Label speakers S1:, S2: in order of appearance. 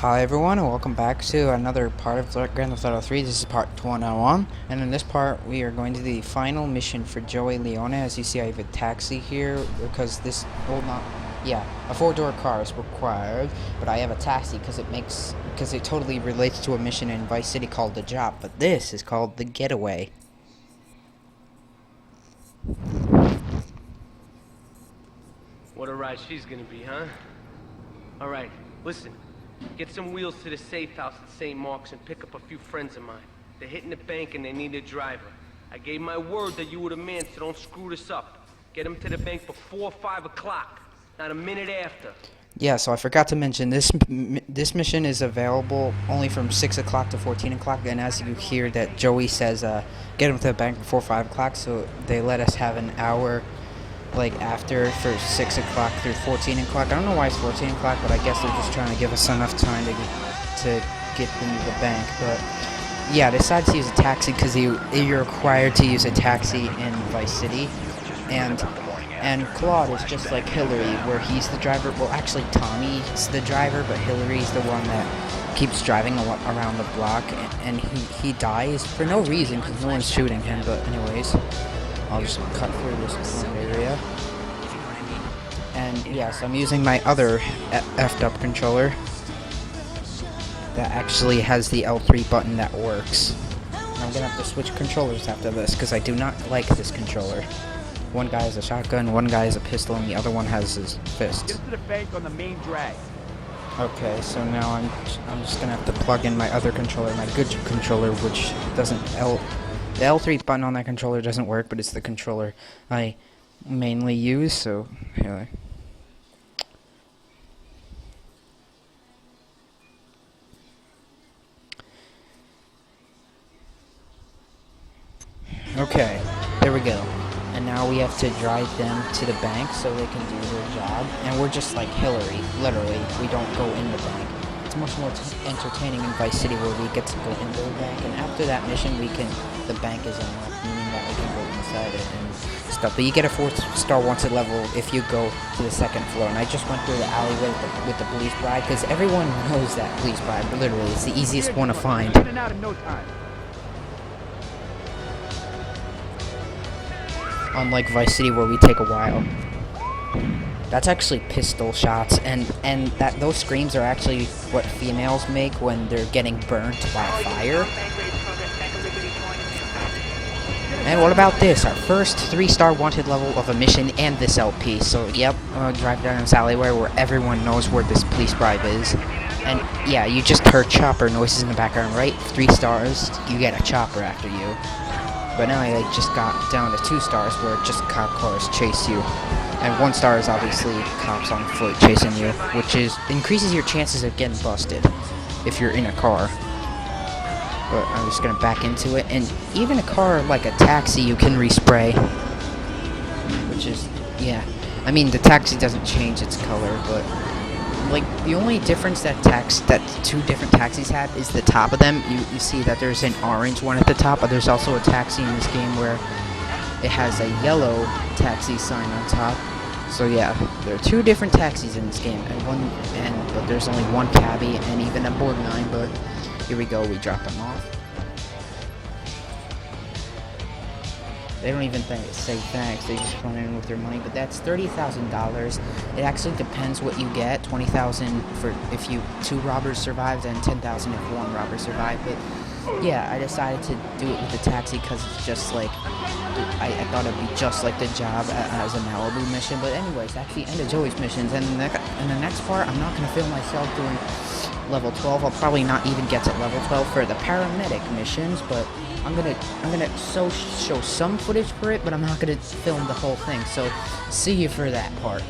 S1: Hi everyone, and welcome back to another part of Grand Theft Auto 3. This is part 101, and in this part we are going to the final mission for Joey Leone. As you see, I have a taxi here because this a four-door car is required, but I have a taxi because it totally relates to a mission in Vice City called The Job, but this is called the Getaway.
S2: What a ride she's gonna be, huh? Alright, listen. Get some wheels to the safe house at St. Mark's and pick up a few friends of mine. They're hitting the bank and they need a driver. I gave my word that you were the man, so don't screw this up. Get them to the bank before 5 o'clock, not a minute after.
S1: Yeah, so I forgot to mention, this mission is available only from 6 o'clock to 14 o'clock, and as you hear that Joey says, get them to the bank before 5 o'clock, so they let us have an hour after for 6 o'clock through 14 o'clock. I don't know why it's 14 o'clock, but I guess they're just trying to give us enough time to get into the bank. But yeah, I decided to use a taxi because you're required to use a taxi in Vice City, and Claude is just like Hillary, where he's the driver. Well, actually Tommy's the driver, but Hillary's the one that keeps driving around the block, and he dies for no reason because no one's shooting him. But anyways, I'll just cut through this area. And yes, I'm using my other effed up controller that actually has the L3 button that works. And I'm gonna have to switch controllers after this because I do not like this controller. One guy has a shotgun, one guy has a pistol, and the other one has his fist.
S3: Get to the bank on the main drag.
S1: Okay, so now I'm just gonna have to plug in my other controller, my good controller, which doesn't the L3 button on that controller doesn't work, but it's the controller I mainly use, so here. Okay, there we go. And now we have to drive them to the bank so they can do their job. And we're just like Hillary, literally. We don't go in the bank. It's much more entertaining in Vice City where we get to go into the bank. And after that mission, the bank is unlocked, meaning that we can go inside it and stuff. But you get a 4-star wanted level if you go to the second floor. And I just went through the alleyway with the police bride because everyone knows that police bride. Literally, it's the easiest one to find.
S3: In and out in no time.
S1: Unlike Vice City where we take a while. That's actually pistol shots, and those screams are actually what females make when they're getting burnt by fire. And what about this? Our first 3-star wanted level of a mission and this LP. So yep, drive down this alleyway where everyone knows where this police bribe is. And yeah, you just heard chopper noises in the background, right? 3 stars, you get a chopper after you. But now I just got down to 2 stars where just cop cars chase you. And 1 star is obviously cops on foot chasing you, which increases your chances of getting busted if you're in a car. But I'm just gonna back into it, and even a car like a taxi you can respray, which is, yeah. I mean, the taxi doesn't change its color, but like the only difference that 2 different taxis have is the top of them. You see that there's an orange one at the top, but there's also a taxi in this game where it has a yellow taxi sign on top. So yeah, there are 2 different taxis in this game, but there's only 1 cabbie and even a Borg 9. But here we go, we drop them off. They don't even say thanks, they just run in with their money, but that's $30,000. It actually depends what you get. 20,000 for if 2 robbers survived, and 10,000 if 1 robber survived. But yeah, I decided to do it with the taxi because it's just like, I thought it'd be just like the job as a Malibu mission. But anyways, that's the end of Joey's missions, and in the next part, I'm not going to film myself doing level 12. I'll probably not even get to level 12 for the paramedic missions, but I'm gonna show some footage for it, but I'm not gonna film the whole thing. So see you for that part.